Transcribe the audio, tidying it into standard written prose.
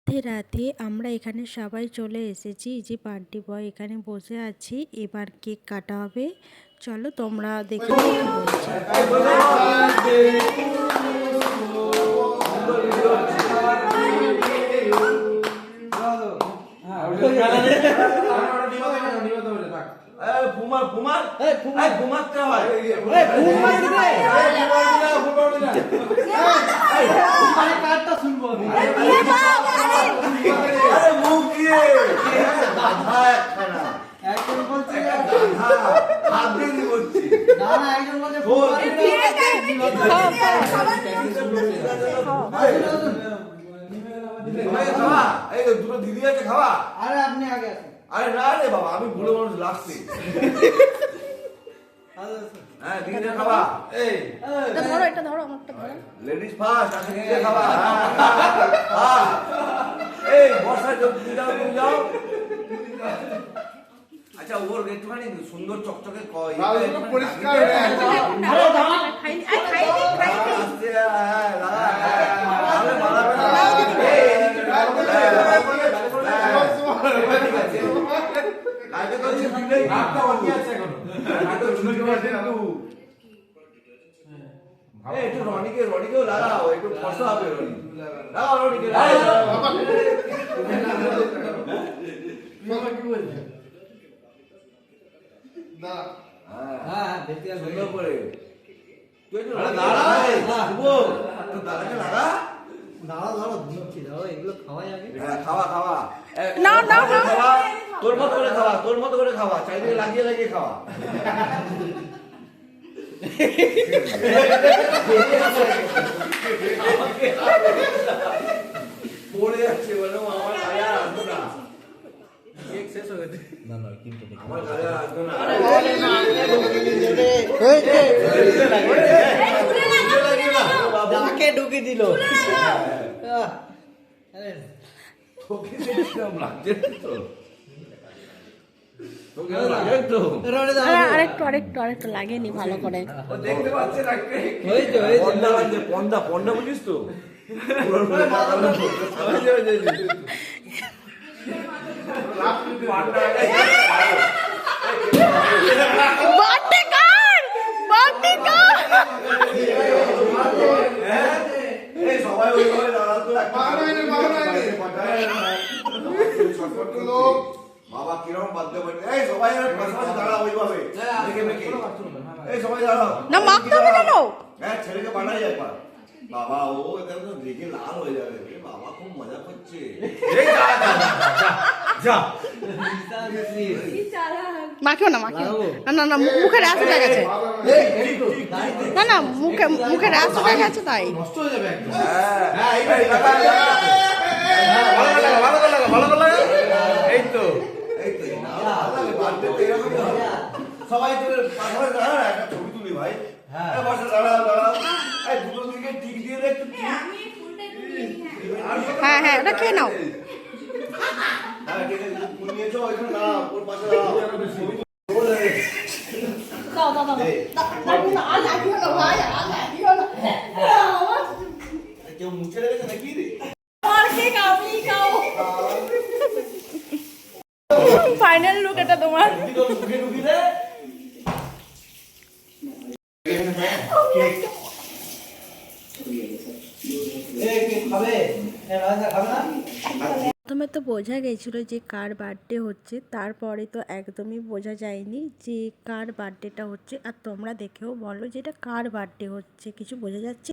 রাধে রাধে। আমরা এখানে সবাই চলে এসেছি, যে বার্থডে বয় এখানে বসে আছি, এবার কেক কাটা হবে। চলো তোমরা দেখে কি বলছে। দিদি আছে খাওয়া। আরে আপনি আগে আসেন। আরে না রে বাবা, আমি বুড়ো মানুষ লাগছি। হ্যাঁ দিদি খাওয়া। এই এটা ধরো, এটা ধরো, আমারটা ধরো। লেডিস ফার্স্ট, আজকে দিদি খাওয়া। হ্যাঁ এই বর্ষা তুমি যাও। আচ্ছা ওর একটুখানি সুন্দর চকচকে কয় পরিষ্কার। আরে দাও, খাইনি আস্তে হ্যাঁ লাগা। কালকে তো দিদি ভাতটা বাকি আছে এখনো। কালকে তো শুনে একটু একটু রনিকেও লাগাও, একটু ফর্সা হবে। লাগাও রনিকে সুন্দর করে তুই একটু দাঁড়াকে লাগা। এগুলো খাওয়াই আগে। হ্যাঁ খাওয়া না না না, খাওয়া তোর মতো করে খাওয়া, চাইলে লাগিয়ে খাওয়া। পড়ে যাচ্ছে বলে আমার গায়ে আর আসবো না। কেক শেষ হয়ে গেছে। না কিন্তু আমার গায়ে আর আসবো না। ডাকে ঢুকে দিল। তোকে দেখলাম লাগছে তো। তোকে লাগে তো। আরেকটু লাগেনি ভালো করে। ও দেখতে পাচ্ছে না কে? হয়েছে পন্ডা লাগছে, পন্ডা বুঝিস তো? সবাই ওইভাবে দাঁড়াতো। বাবা কিরকম বাধ্য করছে। এই সবাই পাশাপাশি দাঁড়াও ওইভাবে। এই সবাই দাঁড়াও। না মাখতে হবে কেন? হ্যাঁ ছেলেকে বানাই একবার। বাবা ও এদের তো দেখে লাল হয়ে যাবে। বাবা খুব মজা করছে। যা মাখিও না, না না, মুখে রাস উঠে গেছে। না না, মুখে রাস উঠে গেছে তাই। নষ্ট হয়ে যাবে একদম। হ্যাঁ এইটাই ভালো লাগা। এই তো সবাই পাশাপাশি দাঁড়া, একটা ছবি তুলি ভাই। হ্যাঁ বসে দাঁড়াও। এই দুটো দিকে টিক দিয়ে দে একটু। হ্যাঁ হ্যাঁ, ওটা খেয়ে নাও। হ্যাঁ ঠিক আছে, তুমি নিয়েছো ওইখানে দাঁড়াও, ওর পাশে দাঁড়াও। কেউ মুছে রেখেছে নাকি রে? ফাইনাল লুক এটা তোমার। মুখে ঢুকি দে। প্রথমে তো বোঝা গেছিল যে কার বার্থডে হচ্ছে, তারপরে তো একদমই বোঝা যায়নি যে কার বার্থডেটা হচ্ছে। আর তোমরা দেখেও বলো যে এটা কার বার্থডে হচ্ছে, কিছু বোঝা যাচ্ছে?